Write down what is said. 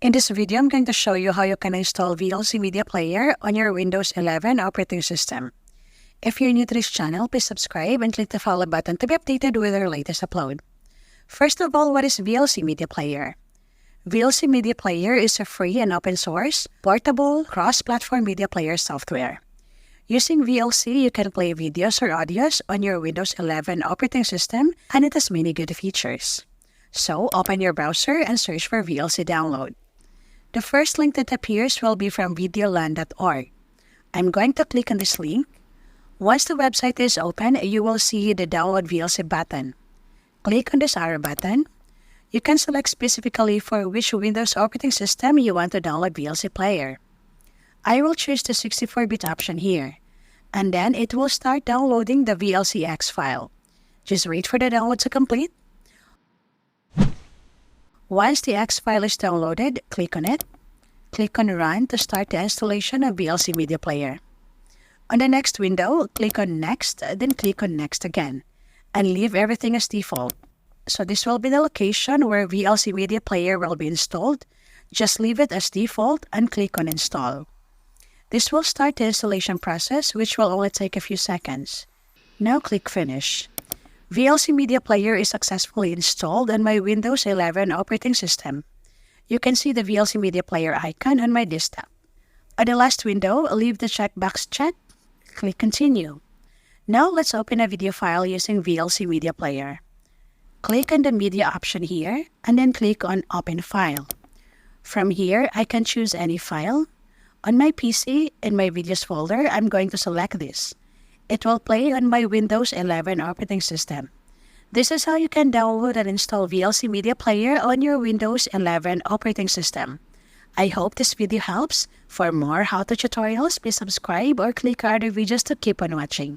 In this video, I'm going to show you how you can install VLC Media Player on your Windows 11 operating system. If you're new to this channel, please subscribe and click the follow button to be updated with our latest upload. First of all, what is VLC Media Player? VLC Media Player is a free and open source, portable, cross-platform media player software. Using VLC, you can play videos or audios on your Windows 11 operating system, and it has many good features. So, open your browser and search for VLC download. The first link that appears will be from videolan.org. I'm going to click on this link. Once the website is open, you will see the Download VLC button. Click on this arrow button. You can select specifically for which Windows operating system you want to download VLC Player. I will choose the 64-bit option here, and then it will start downloading the VLCX file. Just wait for the download to complete. Once the X file is downloaded, click on it. Click on Run to start the installation of VLC Media Player. On the next window, click on Next, then click on Next again, and leave everything as default. So this will be the location where VLC Media Player will be installed. Just leave it as default and click on Install. This will start the installation process, which will only take a few seconds. Now click Finish. VLC Media Player is successfully installed on my Windows 11 operating system. You can see the VLC Media Player icon on my desktop. On the last window, leave the checkbox checked. Click Continue. Now let's open a video file using VLC Media Player. Click on the Media option here, and then click on Open File. From here, I can choose any file. On my PC, in my Videos folder, I'm going to select this. It will play on my Windows 11 operating system. This is how you can download and install VLC Media Player on your Windows 11 operating system. I hope this video helps. For more how-to tutorials, please subscribe or click our other videos to keep on watching.